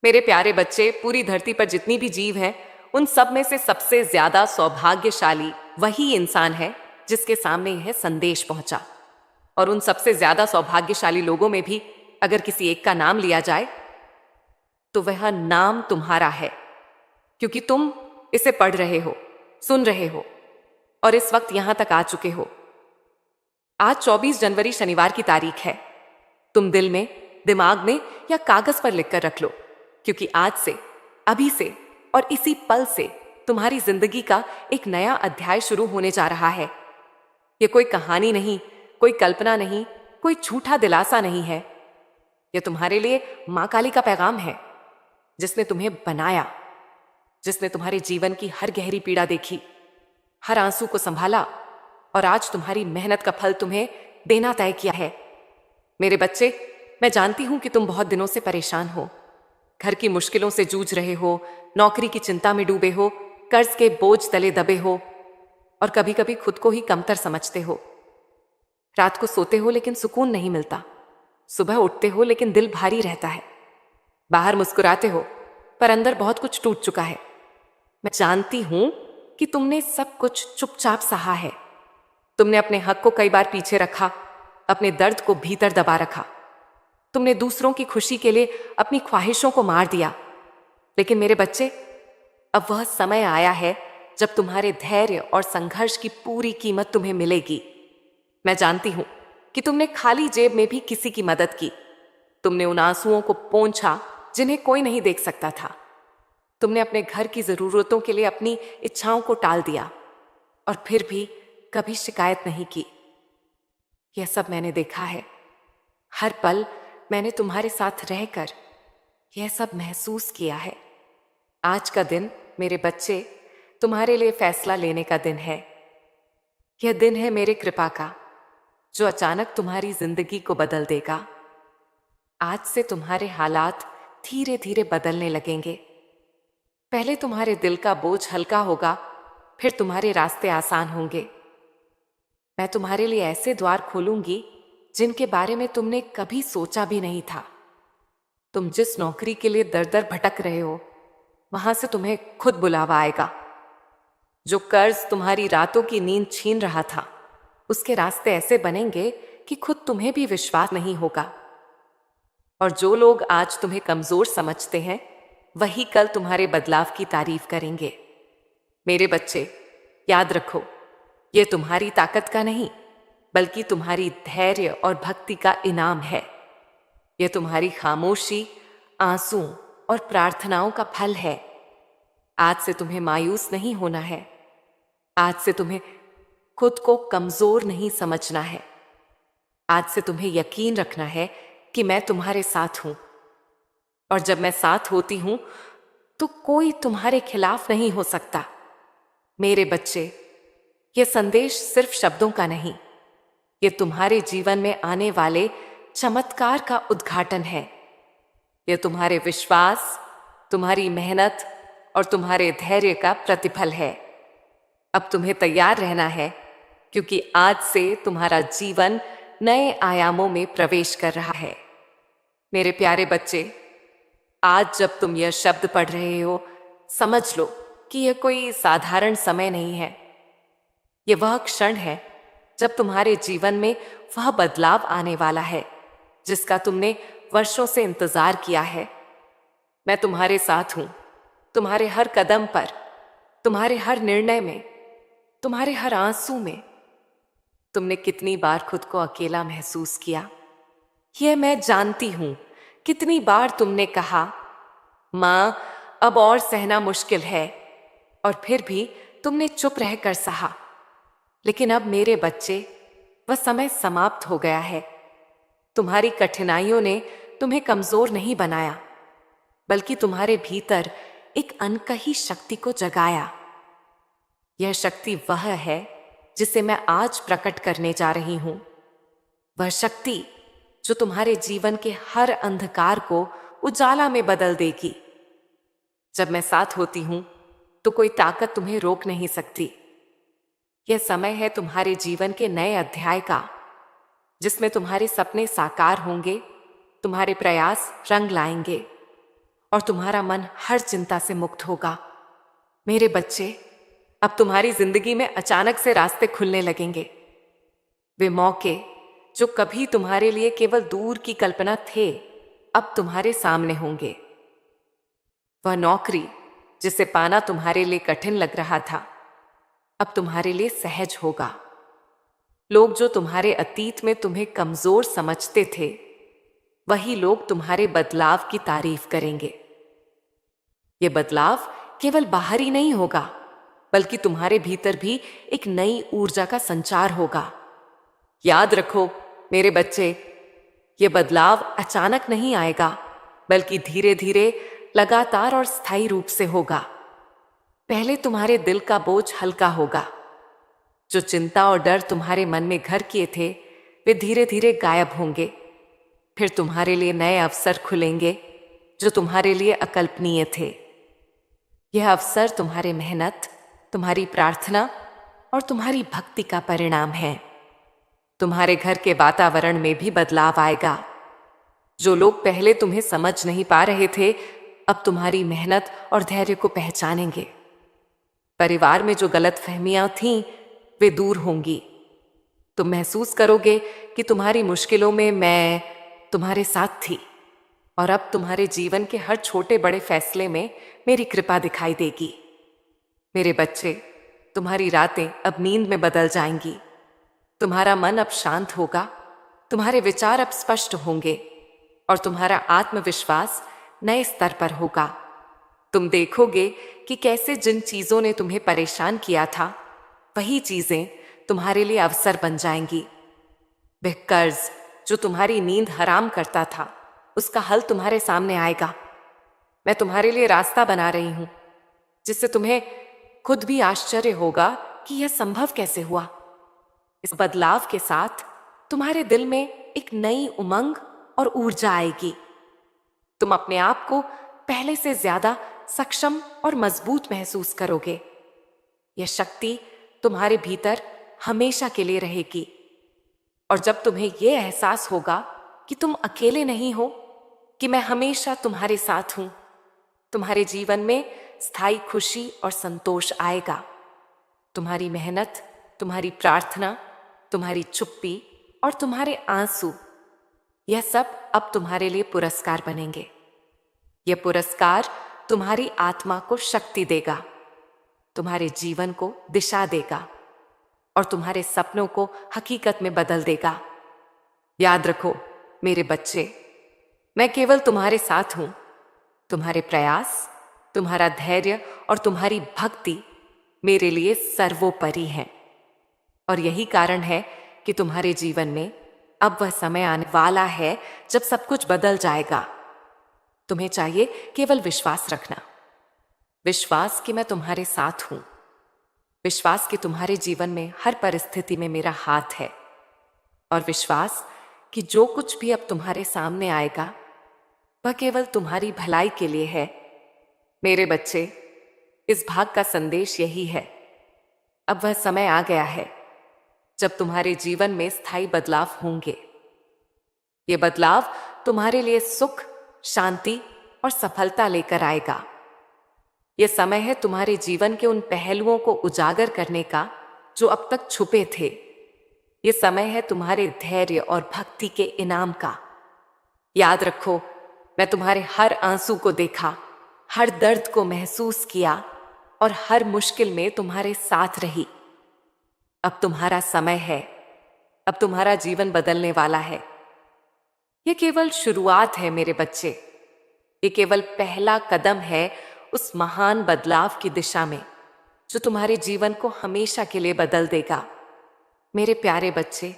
मेरे प्यारे बच्चे, पूरी धरती पर जितनी भी जीव हैं, उन सब में से सबसे ज्यादा सौभाग्यशाली वही इंसान है जिसके सामने यह संदेश पहुंचा। और उन सबसे ज्यादा सौभाग्यशाली लोगों में भी अगर किसी एक का नाम लिया जाए तो वह नाम तुम्हारा है, क्योंकि तुम इसे पढ़ रहे हो, सुन रहे हो और इस वक्त यहां तक आ चुके हो। आज 24 जनवरी शनिवार की तारीख है। तुम दिल में, दिमाग में या कागज पर लिखकर रख लो, क्योंकि आज से, अभी से और इसी पल से तुम्हारी जिंदगी का एक नया अध्याय शुरू होने जा रहा है। यह कोई कहानी नहीं, कोई कल्पना नहीं, कोई झूठा दिलासा नहीं है। यह तुम्हारे लिए मां काली का पैगाम है, जिसने तुम्हें बनाया, जिसने तुम्हारे जीवन की हर गहरी पीड़ा देखी, हर आंसू को संभाला और आज तुम्हारी मेहनत का फल तुम्हें देना तय किया है। मेरे बच्चे, मैं जानती हूं कि तुम बहुत दिनों से परेशान हो, घर की मुश्किलों से जूझ रहे हो, नौकरी की चिंता में डूबे हो, कर्ज के बोझ तले दबे हो और कभी कभी खुद को ही कमतर समझते हो। रात को सोते हो लेकिन सुकून नहीं मिलता, सुबह उठते हो लेकिन दिल भारी रहता है, बाहर मुस्कुराते हो पर अंदर बहुत कुछ टूट चुका है। मैं जानती हूं कि तुमने सब कुछ चुपचाप सहा है। तुमने अपने हक को कई बार पीछे रखा, अपने दर्द को भीतर दबा रखा। तुमने दूसरों की खुशी के लिए अपनी ख्वाहिशों को मार दिया। लेकिन मेरे बच्चे, अब वह समय आया है जब तुम्हारे धैर्य और संघर्ष की पूरी कीमत तुम्हें मिलेगी। मैं जानती हूं कि तुमने खाली जेब में भी किसी की मदद की। तुमने उन आंसुओं को पोंछा जिन्हें कोई नहीं देख सकता था। तुमने अपने घर की जरूरतों के लिए अपनी इच्छाओं को टाल दिया और फिर भी कभी शिकायत नहीं की। यह सब मैंने देखा है। हर पल मैंने तुम्हारे साथ रहकर यह सब महसूस किया है। आज का दिन, मेरे बच्चे, तुम्हारे लिए फैसला लेने का दिन है। यह दिन है मेरे कृपा का, जो अचानक तुम्हारी जिंदगी को बदल देगा। आज से तुम्हारे हालात धीरे धीरे बदलने लगेंगे। पहले तुम्हारे दिल का बोझ हल्का होगा, फिर तुम्हारे रास्ते आसान होंगे। मैं तुम्हारे लिए ऐसे द्वार खोलूंगी जिनके बारे में तुमने कभी सोचा भी नहीं था। तुम जिस नौकरी के लिए दर दर भटक रहे हो, वहां से तुम्हें खुद बुलावा आएगा। जो कर्ज तुम्हारी रातों की नींद छीन रहा था, उसके रास्ते ऐसे बनेंगे कि खुद तुम्हें भी विश्वास नहीं होगा। और जो लोग आज तुम्हें कमजोर समझते हैं, वही कल तुम्हारे बदलाव की तारीफ करेंगे। मेरे बच्चे, याद रखो, यह तुम्हारी ताकत का नहीं, बल्कि तुम्हारी धैर्य और भक्ति का इनाम है। यह तुम्हारी खामोशी, आंसू और प्रार्थनाओं का फल है। आज से तुम्हें मायूस नहीं होना है। आज से तुम्हें खुद को कमजोर नहीं समझना है। आज से तुम्हें यकीन रखना है कि मैं तुम्हारे साथ हूं। और जब मैं साथ होती हूं तो कोई तुम्हारे खिलाफ नहीं हो सकता। मेरे बच्चे, यह संदेश सिर्फ शब्दों का नहीं, यह तुम्हारे जीवन में आने वाले चमत्कार का उद्घाटन है। यह तुम्हारे विश्वास, तुम्हारी मेहनत और तुम्हारे धैर्य का प्रतिफल है। अब तुम्हें तैयार रहना है, क्योंकि आज से तुम्हारा जीवन नए आयामों में प्रवेश कर रहा है। मेरे प्यारे बच्चे, आज जब तुम यह शब्द पढ़ रहे हो, समझ लो कि यह कोई साधारण समय नहीं है। यह वह क्षण है जब तुम्हारे जीवन में वह बदलाव आने वाला है जिसका तुमने वर्षों से इंतजार किया है। मैं तुम्हारे साथ हूं, तुम्हारे हर कदम पर, तुम्हारे हर निर्णय में, तुम्हारे हर आंसू में। तुमने कितनी बार खुद को अकेला महसूस किया, यह मैं जानती हूं। कितनी बार तुमने कहा, मां, अब और सहना मुश्किल है, और फिर भी तुमने चुप रहकर सहा। लेकिन अब मेरे बच्चे, वह समय समाप्त हो गया है। तुम्हारी कठिनाइयों ने तुम्हें कमजोर नहीं बनाया, बल्कि तुम्हारे भीतर एक अनकही शक्ति को जगाया। यह शक्ति वह है जिसे मैं आज प्रकट करने जा रही हूं। वह शक्ति जो तुम्हारे जीवन के हर अंधकार को उजाला में बदल देगी। जब मैं साथ होती हूं तो कोई ताकत तुम्हें रोक नहीं सकती। यह समय है तुम्हारे जीवन के नए अध्याय का, जिसमें तुम्हारे सपने साकार होंगे, तुम्हारे प्रयास रंग लाएंगे और तुम्हारा मन हर चिंता से मुक्त होगा। मेरे बच्चे, अब तुम्हारी जिंदगी में अचानक से रास्ते खुलने लगेंगे। वे मौके जो कभी तुम्हारे लिए केवल दूर की कल्पना थे, अब तुम्हारे सामने होंगे। वह नौकरी जिसे पाना तुम्हारे लिए कठिन लग रहा था, अब तुम्हारे लिए सहज होगा। लोग जो तुम्हारे अतीत में तुम्हें कमजोर समझते थे, वही लोग तुम्हारे बदलाव की तारीफ करेंगे। यह बदलाव केवल बाहरी नहीं होगा, बल्कि तुम्हारे भीतर भी एक नई ऊर्जा का संचार होगा। याद रखो मेरे बच्चे, यह बदलाव अचानक नहीं आएगा, बल्कि धीरे धीरे, लगातार और स्थायी रूप से होगा। पहले तुम्हारे दिल का बोझ हल्का होगा। जो चिंता और डर तुम्हारे मन में घर किए थे, वे धीरे धीरे गायब होंगे। फिर तुम्हारे लिए नए अवसर खुलेंगे जो तुम्हारे लिए अकल्पनीय थे। यह अवसर तुम्हारे मेहनत, तुम्हारी प्रार्थना और तुम्हारी भक्ति का परिणाम है। तुम्हारे घर के वातावरण में भी बदलाव आएगा। जो लोग पहले तुम्हें समझ नहीं पा रहे थे, अब तुम्हारी मेहनत और धैर्य को पहचानेंगे। परिवार में जो गलतफहमियां थीं, वे दूर होंगी। तुम महसूस करोगे कि तुम्हारी मुश्किलों में मैं तुम्हारे साथ थी, और अब तुम्हारे जीवन के हर छोटे बड़े फैसले में मेरी कृपा दिखाई देगी। मेरे बच्चे, तुम्हारी रातें अब नींद में बदल जाएंगी। तुम्हारा मन अब शांत होगा, तुम्हारे विचार अब स्पष्ट होंगे और तुम्हारा आत्मविश्वास नए स्तर पर होगा। तुम देखोगे कि कैसे जिन चीजों ने तुम्हें परेशान किया था, वही चीजें तुम्हारे लिए अवसर बन जाएंगी। वह कर्ज जो तुम्हारी नींद हराम करता था, उसका हल तुम्हारे सामने आएगा। मैं तुम्हारे लिए रास्ता बना रही हूं, जिससे तुम्हें खुद भी आश्चर्य होगा कि यह संभव कैसे हुआ। इस बदलाव के साथ तुम्हारे दिल में एक नई उमंग और ऊर्जा आएगी। तुम अपने आप को पहले से ज्यादा सक्षम और मजबूत महसूस करोगे। यह शक्ति तुम्हारे भीतर हमेशा के लिए रहेगी। और जब तुम्हें यह एहसास होगा कि तुम अकेले नहीं हो, कि मैं हमेशा तुम्हारे साथ हूं, तुम्हारे जीवन में स्थायी खुशी और संतोष आएगा। तुम्हारी मेहनत, तुम्हारी प्रार्थना, तुम्हारी चुप्पी और तुम्हारे आंसू, यह सब अब तुम्हारे लिए पुरस्कार बनेंगे। यह पुरस्कार तुम्हारी आत्मा को शक्ति देगा, तुम्हारे जीवन को दिशा देगा और तुम्हारे सपनों को हकीकत में बदल देगा। याद रखो मेरे बच्चे, मैं केवल तुम्हारे साथ हूं। तुम्हारे प्रयास, तुम्हारा धैर्य और तुम्हारी भक्ति मेरे लिए सर्वोपरि हैं। और यही कारण है कि तुम्हारे जीवन में अब वह समय आने वाला है जब सब कुछ बदल जाएगा। तुम्हें चाहिए केवल विश्वास रखना। विश्वास कि मैं तुम्हारे साथ हूं। विश्वास कि तुम्हारे जीवन में हर परिस्थिति में मेरा हाथ है। और विश्वास कि जो कुछ भी अब तुम्हारे सामने आएगा, वह केवल तुम्हारी भलाई के लिए है। मेरे बच्चे, इस भाग का संदेश यही है। अब वह समय आ गया है जब तुम्हारे जीवन में स्थायी बदलाव होंगे। ये बदलाव तुम्हारे लिए सुख, शांति और सफलता लेकर आएगा। यह समय है तुम्हारे जीवन के उन पहलुओं को उजागर करने का जो अब तक छुपे थे। यह समय है तुम्हारे धैर्य और भक्ति के इनाम का। याद रखो, मैं तुम्हारे हर आंसू को देखा, हर दर्द को महसूस किया और हर मुश्किल में तुम्हारे साथ रही। अब तुम्हारा समय है। अब तुम्हारा जीवन बदलने वाला है। यह केवल शुरुआत है मेरे बच्चे। ये केवल पहला कदम है उस महान बदलाव की दिशा में जो तुम्हारे जीवन को हमेशा के लिए बदल देगा। मेरे प्यारे बच्चे,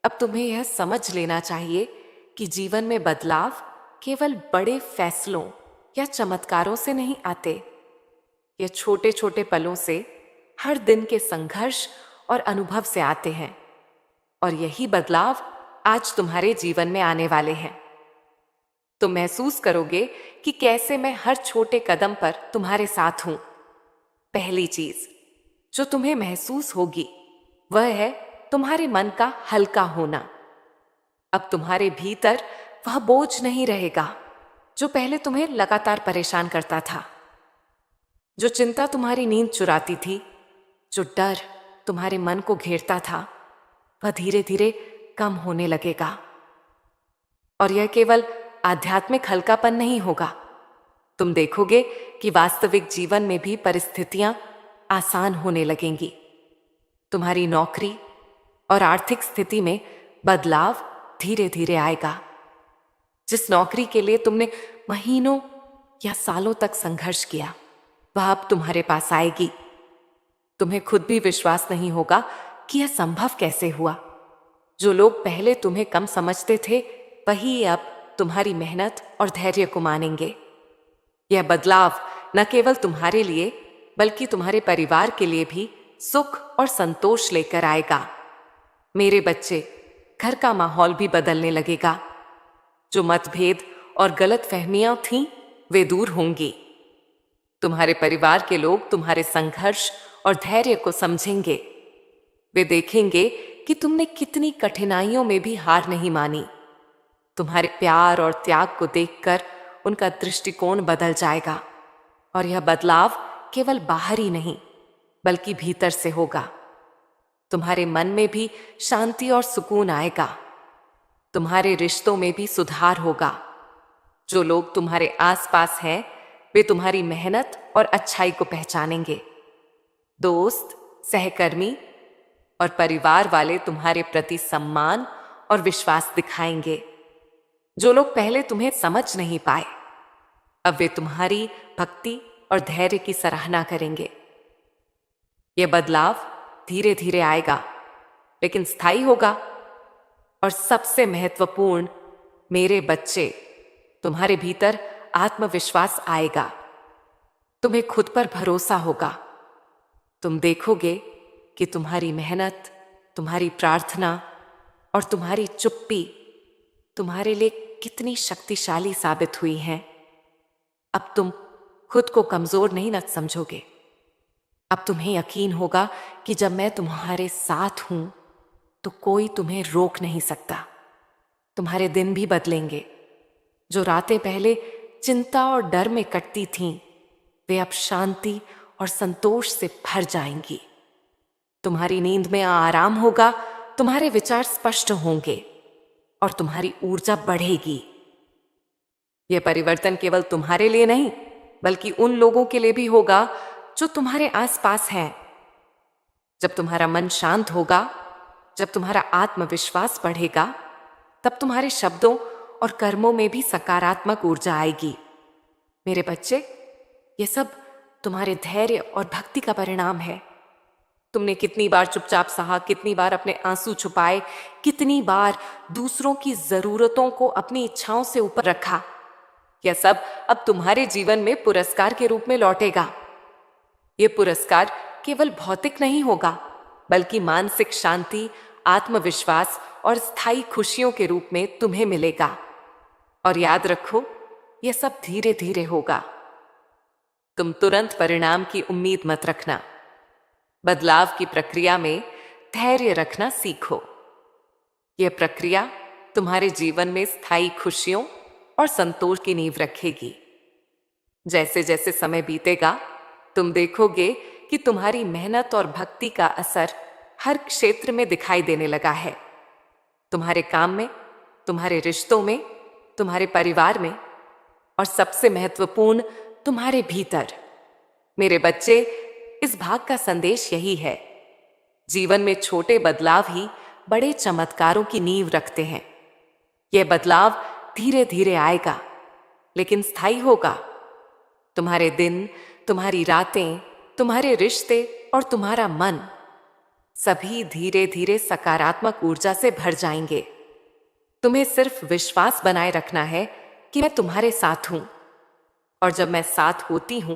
अब तुम्हें यह समझ लेना चाहिए कि जीवन में बदलाव केवल बड़े फैसलों या चमत्कारों से नहीं आते। यह छोटे छोटे पलों से, हर दिन के संघर्ष और अनुभव से आते हैं। और यही बदलाव आज तुम्हारे जीवन में आने वाले हैं। तुम महसूस करोगे कि कैसे मैं हर छोटे कदम पर तुम्हारे साथ हूं। पहली चीज जो तुम्हें महसूस होगी वह है तुम्हारे मन का हल्का होना। अब तुम्हारे भीतर वह बोझ नहीं रहेगा जो पहले तुम्हें लगातार परेशान करता था, जो चिंता तुम्हारी नींद चुराती थी, जो डर तुम्हारे मन को घेरता था, वह धीरे धीरे कम होने लगेगा। और यह केवल आध्यात्मिक हल्कापन नहीं होगा। तुम देखोगे कि वास्तविक जीवन में भी परिस्थितियां आसान होने लगेंगी। तुम्हारी नौकरी और आर्थिक स्थिति में बदलाव धीरे धीरे आएगा। जिस नौकरी के लिए तुमने महीनों या सालों तक संघर्ष किया, वह अब तुम्हारे पास आएगी। तुम्हें खुद भी विश्वास नहीं होगा कि यह संभव कैसे हुआ। जो लोग पहले तुम्हें कम समझते थे, वही अब तुम्हारी मेहनत और धैर्य को मानेंगे। यह बदलाव न केवल तुम्हारे लिए बल्कि तुम्हारे परिवार के लिए भी सुख और संतोष लेकर आएगा। मेरे बच्चे, घर का माहौल भी बदलने लगेगा। जो मतभेद और गलतफहमियां थीं, वे दूर होंगी। तुम्हारे परिवार के लोग तुम्हारे संघर्ष और धैर्य को समझेंगे। वे देखेंगे कि तुमने कितनी कठिनाइयों में भी हार नहीं मानी। तुम्हारे प्यार और त्याग को देखकर उनका दृष्टिकोण बदल जाएगा। और यह बदलाव केवल बाहरी नहीं बल्कि भीतर से होगा। तुम्हारे मन में भी शांति और सुकून आएगा। तुम्हारे रिश्तों में भी सुधार होगा। जो लोग तुम्हारे आसपास हैं, वे तुम्हारी मेहनत और अच्छाई को पहचानेंगे। दोस्त, सहकर्मी और परिवार वाले तुम्हारे प्रति सम्मान और विश्वास दिखाएंगे। जो लोग पहले तुम्हें समझ नहीं पाए, अब वे तुम्हारी भक्ति और धैर्य की सराहना करेंगे। यह बदलाव धीरे धीरे आएगा, लेकिन स्थायी होगा। और सबसे महत्वपूर्ण, मेरे बच्चे, तुम्हारे भीतर आत्मविश्वास आएगा। तुम्हें खुद पर भरोसा होगा। तुम देखोगे कि तुम्हारी मेहनत, तुम्हारी प्रार्थना और तुम्हारी चुप्पी तुम्हारे लिए कितनी शक्तिशाली साबित हुई हैं। अब तुम खुद को कमजोर नहीं न समझोगे। अब तुम्हें यकीन होगा कि जब मैं तुम्हारे साथ हूं तो कोई तुम्हें रोक नहीं सकता। तुम्हारे दिन भी बदलेंगे। जो रातें पहले चिंता और डर में कटती थीं, वे अब शांति और संतोष से भर जाएंगी। तुम्हारी नींद में आराम होगा, तुम्हारे विचार स्पष्ट होंगे और तुम्हारी ऊर्जा बढ़ेगी। यह परिवर्तन केवल तुम्हारे लिए नहीं बल्कि उन लोगों के लिए भी होगा जो तुम्हारे आसपास हैं। जब तुम्हारा मन शांत होगा, जब तुम्हारा आत्मविश्वास बढ़ेगा, तब तुम्हारे शब्दों और कर्मों में भी सकारात्मक ऊर्जा आएगी। मेरे बच्चे, यह सब तुम्हारे धैर्य और भक्ति का परिणाम है। तुमने कितनी बार चुपचाप सहा, कितनी बार अपने आंसू छुपाए, कितनी बार दूसरों की जरूरतों को अपनी इच्छाओं से ऊपर रखा। यह सब अब तुम्हारे जीवन में पुरस्कार के रूप में लौटेगा। यह पुरस्कार केवल भौतिक नहीं होगा बल्कि मानसिक शांति, आत्मविश्वास और स्थायी खुशियों के रूप में तुम्हें मिलेगा। और याद रखो, यह सब धीरे धीरे होगा। तुम तुरंत परिणाम की उम्मीद मत रखना। बदलाव की प्रक्रिया में धैर्य रखना सीखो। यह प्रक्रिया तुम्हारे जीवन में स्थायी खुशियों और संतोष की नींव रखेगी। जैसे जैसे समय बीतेगा, तुम देखोगे कि तुम्हारी मेहनत और भक्ति का असर हर क्षेत्र में दिखाई देने लगा है। तुम्हारे काम में, तुम्हारे रिश्तों में, तुम्हारे परिवार में और सबसे महत्वपूर्ण, तुम्हारे भीतर। मेरे बच्चे, इस भाग का संदेश यही है। जीवन में छोटे बदलाव ही बड़े चमत्कारों की नींव रखते हैं। यह बदलाव धीरे धीरे आएगा, लेकिन स्थायी होगा। तुम्हारे दिन, तुम्हारी रातें, तुम्हारे रिश्ते और तुम्हारा मन सभी धीरे धीरे सकारात्मक ऊर्जा से भर जाएंगे। तुम्हें सिर्फ विश्वास बनाए रखना है कि मैं तुम्हारे साथ हूं। और जब मैं साथ होती हूं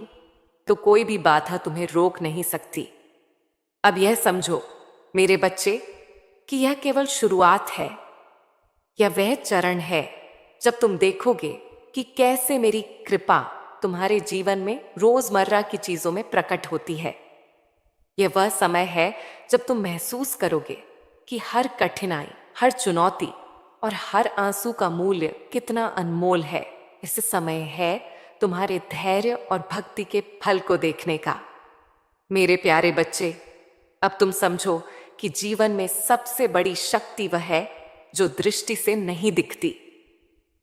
तो कोई भी बाधा तुम्हें रोक नहीं सकती। अब यह समझो मेरे बच्चे कि यह केवल शुरुआत है। यह वह चरण है जब तुम देखोगे कि कैसे मेरी कृपा तुम्हारे जीवन में रोजमर्रा की चीजों में प्रकट होती है। यह वह समय है जब तुम महसूस करोगे कि हर कठिनाई, हर चुनौती और हर आंसू का मूल्य कितना अनमोल है। इस समय है तुम्हारे धैर्य और भक्ति के फल को देखने का। मेरे प्यारे बच्चे, अब तुम समझो कि जीवन में सबसे बड़ी शक्ति वह है जो दृष्टि से नहीं दिखती,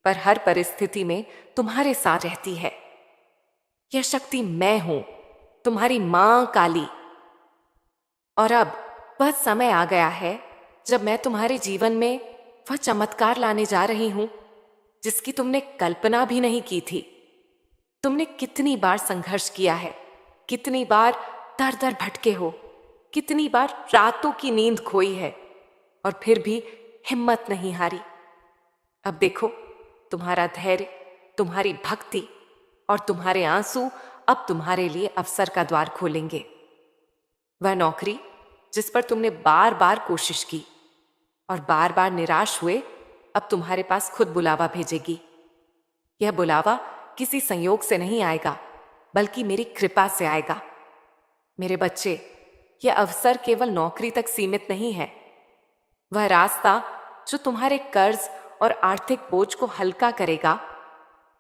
पर हर परिस्थिति में तुम्हारे साथ रहती है। यह शक्ति मैं हूं, तुम्हारी मां काली। और अब वह समय आ गया है जब मैं तुम्हारे जीवन में वह चमत्कार लाने जा रही हूं जिसकी तुमने कल्पना भी नहीं की थी। तुमने कितनी बार संघर्ष किया है, कितनी बार दर दर भटके हो, कितनी बार रातों की नींद खोई है, और फिर भी हिम्मत नहीं हारी। अब देखो, तुम्हारा धैर्य, तुम्हारी भक्ति और तुम्हारे आंसू अब तुम्हारे लिए अवसर का द्वार खोलेंगे। वह नौकरी जिस पर तुमने बार बार कोशिश की और बार बार निराश हुए, अब तुम्हारे पास खुद बुलावा भेजेगी। यह बुलावा किसी संयोग से नहीं आएगा, बल्कि मेरी कृपा से आएगा। मेरे बच्चे, यह अवसर केवल नौकरी तक सीमित नहीं है। वह रास्ता जो तुम्हारे कर्ज और आर्थिक बोझ को हल्का करेगा,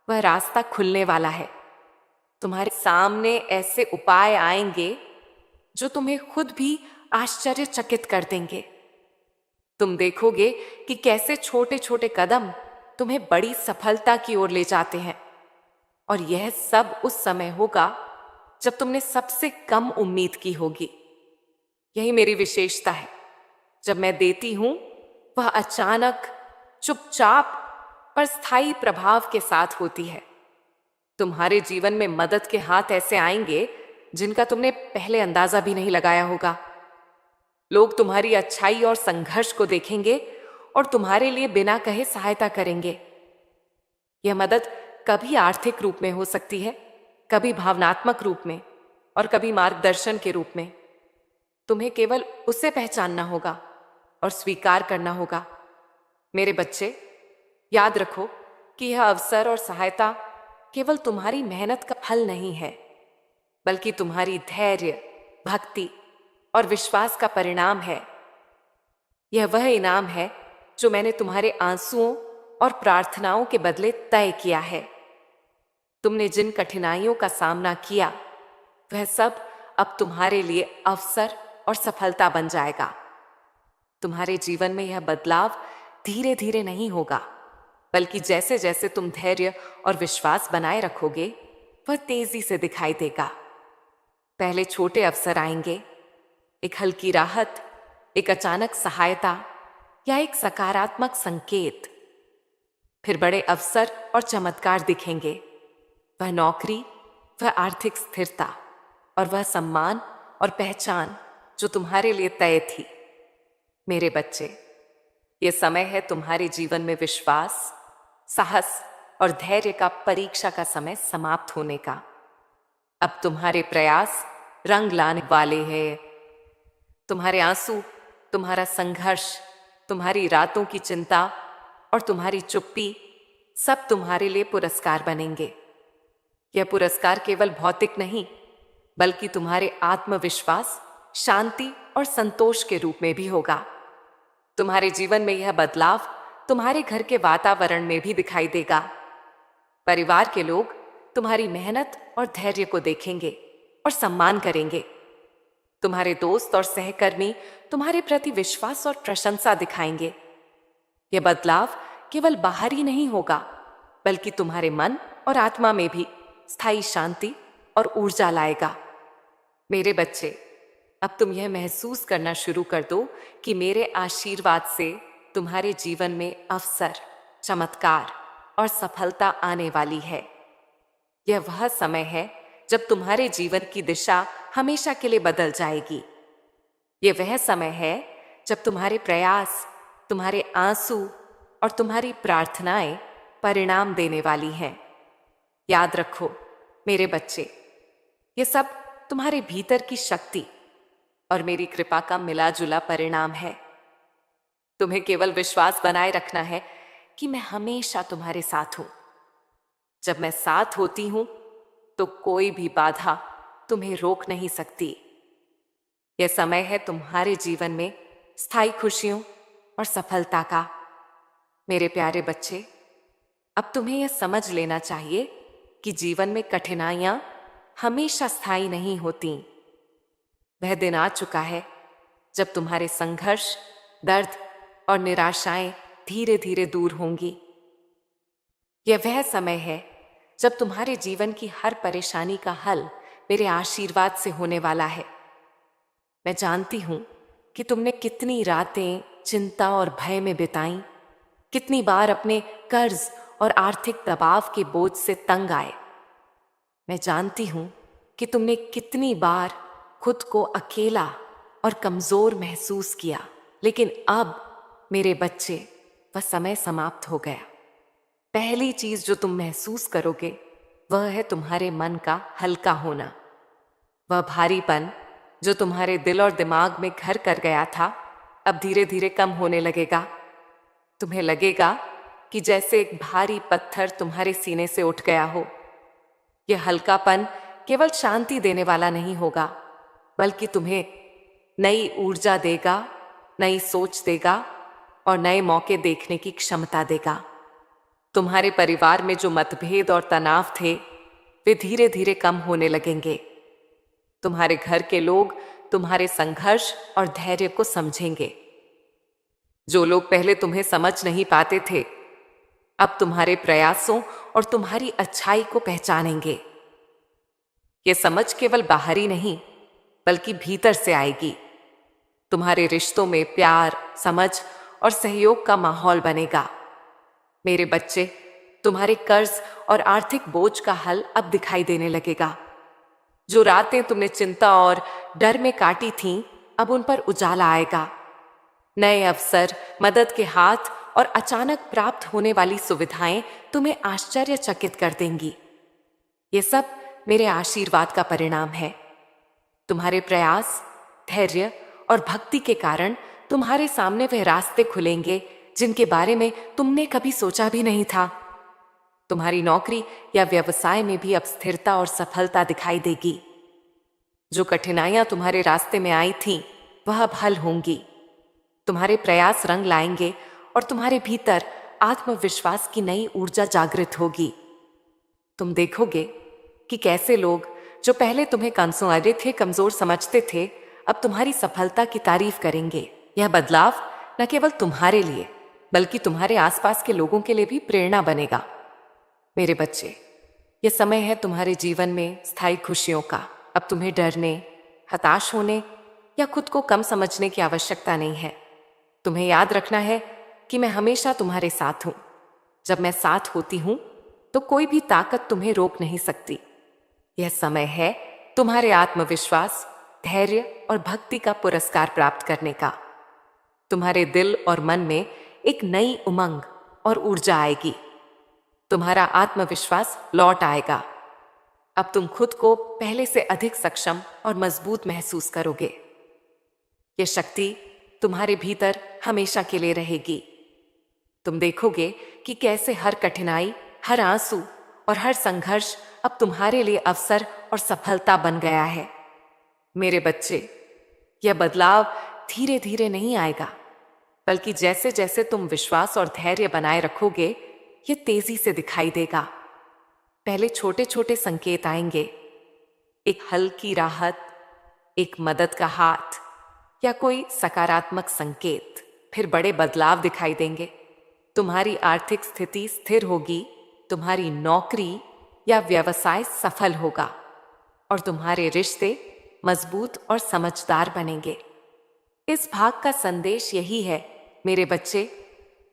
वह रास्ता खुलने वाला है। तुम्हारे सामने ऐसे उपाय आएंगे जो तुम्हें खुद भी आश्चर्यचकित कर देंगे। तुम देखोगे कि कैसे छोटे छोटे कदम तुम्हें बड़ी सफलता की ओर ले जाते हैं। और यह सब उस समय होगा जब तुमने सबसे कम उम्मीद की होगी। यही मेरी विशेषता है। जब मैं देती हूं, वह अचानक, चुपचाप पर स्थायी प्रभाव के साथ होती है। तुम्हारे जीवन में मदद के हाथ ऐसे आएंगे जिनका तुमने पहले अंदाजा भी नहीं लगाया होगा। लोग तुम्हारी अच्छाई और संघर्ष को देखेंगे और तुम्हारे लिए बिना कहे सहायता करेंगे। यह मदद कभी आर्थिक रूप में हो सकती है, कभी भावनात्मक रूप में, और कभी मार्गदर्शन के रूप में। तुम्हें केवल उसे पहचानना होगा और स्वीकार करना होगा। मेरे बच्चे, याद रखो कि यह अवसर और सहायता केवल तुम्हारी मेहनत का फल नहीं है, बल्कि तुम्हारी धैर्य, भक्ति और विश्वास का परिणाम है। यह वह इनाम है जो मैंने तुम्हारे आंसुओं और प्रार्थनाओं के बदले तय किया है। तुमने जिन कठिनाइयों का सामना किया, वह सब अब तुम्हारे लिए अवसर और सफलता बन जाएगा। तुम्हारे जीवन में यह बदलाव धीरे धीरे नहीं होगा, बल्कि जैसे जैसे तुम धैर्य और विश्वास बनाए रखोगे, वह तेजी से दिखाई देगा। पहले छोटे अवसर आएंगे, एक हल्की राहत, एक अचानक सहायता या एक सकारात्मक संकेत। फिर बड़े अवसर और चमत्कार दिखेंगे। वह नौकरी, वह आर्थिक स्थिरता और वह सम्मान और पहचान जो तुम्हारे लिए तय थी। मेरे बच्चे, यह समय है तुम्हारे जीवन में विश्वास, साहस और धैर्य का परीक्षा का समय समाप्त होने का। अब तुम्हारे प्रयास रंग लाने वाले हैं। तुम्हारे आंसू, तुम्हारा संघर्ष, तुम्हारी रातों की चिंता और तुम्हारी चुप्पी सब तुम्हारे लिए पुरस्कार बनेंगे। यह पुरस्कार केवल भौतिक नहीं, बल्कि तुम्हारे आत्मविश्वास, शांति और संतोष के रूप में भी होगा। तुम्हारे जीवन में यह बदलाव तुम्हारे घर के वातावरण में भी दिखाई देगा। परिवार के लोग तुम्हारी मेहनत और धैर्य को देखेंगे और सम्मान करेंगे। तुम्हारे दोस्त और सहकर्मी तुम्हारे प्रति विश्वास और प्रशंसा दिखाएंगे। यह बदलाव केवल बाहर ही नहीं होगा, बल्कि तुम्हारे मन और आत्मा में भी स्थायी शांति और ऊर्जा लाएगा। मेरे बच्चे, अब तुम यह महसूस करना शुरू कर दो कि मेरे आशीर्वाद से तुम्हारे जीवन में अवसर, चमत्कार और सफलता आने वाली है। यह वह समय है जब तुम्हारे जीवन की दिशा हमेशा के लिए बदल जाएगी। यह वह समय है जब तुम्हारे प्रयास, तुम्हारे आंसू और तुम्हारी प्रार्थनाएं परिणाम देने वाली हैं। याद रखो मेरे बच्चे, ये सब तुम्हारे भीतर की शक्ति और मेरी कृपा का मिला जुला परिणाम है। तुम्हें केवल विश्वास बनाए रखना है कि मैं हमेशा तुम्हारे साथ हूं। जब मैं साथ होती हूं तो कोई भी बाधा तुम्हें रोक नहीं सकती। यह समय है तुम्हारे जीवन में स्थायी खुशियों और सफलता का। मेरे प्यारे बच्चे, अब तुम्हें यह समझ लेना चाहिए कि जीवन में कठिनाइयां हमेशा स्थायी नहीं होती। वह दिन आ चुका है जब तुम्हारे संघर्ष, दर्द और निराशाएं धीरे धीरे दूर होंगी। यह वह समय है जब तुम्हारे जीवन की हर परेशानी का हल मेरे आशीर्वाद से होने वाला है। मैं जानती हूं कि तुमने कितनी रातें चिंता और भय में बिताई, कितनी बार अपने कर्ज और आर्थिक दबाव के बोझ से तंग आए। मैं जानती हूं कि तुमने कितनी बार खुद को अकेला और कमजोर महसूस किया, लेकिन अब मेरे बच्चे, वह समय समाप्त हो गया। पहली चीज जो तुम महसूस करोगे वह है तुम्हारे मन का हल्का होना। वह भारीपन जो तुम्हारे दिल और दिमाग में घर कर गया था, अब धीरे धीरे कम होने लगेगा। तुम्हें लगेगा कि जैसे एक भारी पत्थर तुम्हारे सीने से उठ गया हो। यह हल्कापन केवल शांति देने वाला नहीं होगा, बल्कि तुम्हें नई ऊर्जा देगा, नई सोच देगा और नए मौके देखने की क्षमता देगा। तुम्हारे परिवार में जो मतभेद और तनाव थे, वे धीरे धीरे कम होने लगेंगे। तुम्हारे घर के लोग तुम्हारे संघर्ष और धैर्य को समझेंगे। जो लोग पहले तुम्हें समझ नहीं पाते थे, अब तुम्हारे प्रयासों और तुम्हारी अच्छाई को पहचानेंगे। ये समझ केवल बाहरी नहीं, बल्कि भीतर से आएगी। तुम्हारे रिश्तों में प्यार, समझ और सहयोग का माहौल बनेगा। मेरे बच्चे, तुम्हारे कर्ज और आर्थिक बोझ का हल अब दिखाई देने लगेगा। जो रातें तुमने चिंता और डर में काटी थीं, अब उन पर उजाला आएगा। नए अवसर, मदद के हाथ और अचानक प्राप्त होने वाली सुविधाएं तुम्हें आश्चर्यचकित कर देंगी। ये सब मेरे आशीर्वाद का परिणाम है। तुम्हारे प्रयास, धैर्य और भक्ति के कारण तुम्हारे सामने वह रास्ते खुलेंगे जिनके बारे में तुमने कभी सोचा भी नहीं था। तुम्हारी नौकरी या व्यवसाय में भी अब स्थिरता और सफलता दिखाई देगी। जो कठिनाइयां तुम्हारे रास्ते में आई थीं, वह अब हल होंगी। तुम्हारे प्रयास रंग लाएंगे और तुम्हारे भीतर आत्मविश्वास की नई ऊर्जा जागृत होगी। तुम देखोगे कि कैसे लोग जो पहले तुम्हें कमजोर थे, कमजोर समझते थे, अब तुम्हारी सफलता की तारीफ करेंगे। यह बदलाव न केवल तुम्हारे लिए, बल्कि तुम्हारे आसपास के लोगों के लिए भी प्रेरणा बनेगा। मेरे बच्चे, यह समय है तुम्हारे जीवन में स्थायी खुशियों का। अब तुम्हें डरने, हताश होने या खुद को कम समझने की आवश्यकता नहीं है। तुम्हें याद रखना है कि मैं हमेशा तुम्हारे साथ हूं। जब मैं साथ होती हूं तो कोई भी ताकत तुम्हें रोक नहीं सकती। यह समय है तुम्हारे आत्मविश्वास, धैर्य और भक्ति का पुरस्कार प्राप्त करने का। तुम्हारे दिल और मन में एक नई उमंग और ऊर्जा आएगी। तुम्हारा आत्मविश्वास लौट आएगा। अब तुम खुद को पहले से अधिक सक्षम और मजबूत महसूस करोगे। यह शक्ति तुम्हारे भीतर हमेशा के लिए रहेगी। तुम देखोगे कि कैसे हर कठिनाई, हर आंसू और हर संघर्ष अब तुम्हारे लिए अवसर और सफलता बन गया है। मेरे बच्चे, यह बदलाव धीरे धीरे नहीं आएगा, बल्कि जैसे जैसे तुम विश्वास और धैर्य बनाए रखोगे, यह तेजी से दिखाई देगा। पहले छोटे छोटे संकेत आएंगे, एक हल्की राहत, एक मदद का हाथ या कोई सकारात्मक संकेत। फिर बड़े बदलाव दिखाई देंगे। तुम्हारी आर्थिक स्थिति स्थिर होगी, तुम्हारी नौकरी या व्यवसाय सफल होगा और तुम्हारे रिश्ते मजबूत और समझदार बनेंगे। इस भाग का संदेश यही है मेरे बच्चे,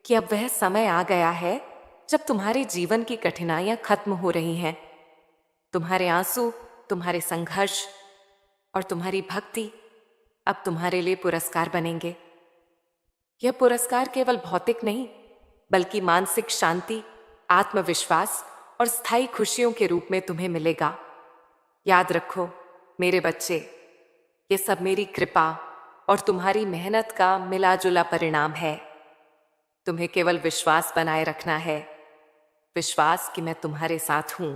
कि अब वह समय आ गया है जब तुम्हारे जीवन की कठिनाइयां खत्म हो रही हैं। तुम्हारे आंसू, तुम्हारे संघर्ष और तुम्हारी भक्ति अब तुम्हारे लिए पुरस्कार बनेंगे। यह पुरस्कार केवल भौतिक नहीं, बल्कि मानसिक शांति, आत्मविश्वास और स्थायी खुशियों के रूप में तुम्हें मिलेगा। याद रखो मेरे बच्चे, ये सब मेरी कृपा और तुम्हारी मेहनत का मिला जुला परिणाम है। तुम्हें केवल विश्वास बनाए रखना है। विश्वास कि मैं तुम्हारे साथ हूं।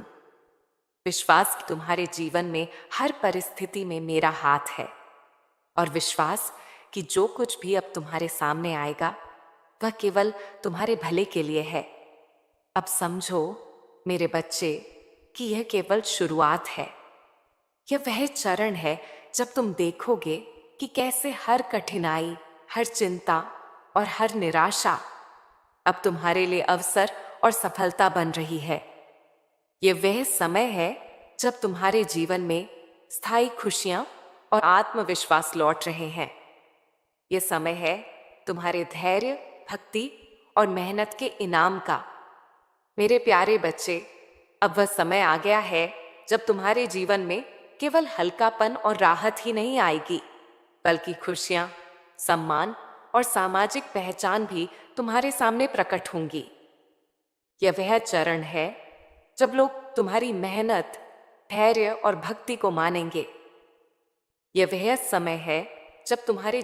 विश्वास कि तुम्हारे जीवन में हर परिस्थिति में मेरा हाथ है। और विश्वास कि जो कुछ भी अब तुम्हारे सामने आएगा, वह केवल तुम्हारे भले के लिए है। अब समझो मेरे बच्चे कि यह केवल शुरुआत है। यह वह चरण है जब तुम देखोगे कि कैसे हर कठिनाई, हर चिंता और हर निराशा अब तुम्हारे लिए अवसर और सफलता बन रही है। ये वह समय है जब तुम्हारे जीवन में स्थायी खुशियां और आत्मविश्वास लौट रहे हैं। ये समय है तुम्हारे धैर्य, भक्ति और मेहनत के इनाम का। मेरे प्यारे बच्चे, अब वह समय आ गया है जब तुम्हारे जीवन में केवल हल्कापन और राहत ही नहीं आएगी, बल्कि खुशियां, सम्मान और सामाजिक पहचान भी तुम्हारे सामने प्रकट होंगी। यह वह चरण है जब लोग तुम्हारी मेहनत, धैर्य और भक्ति को मानेंगे। यह वह समय है जब तुम्हारे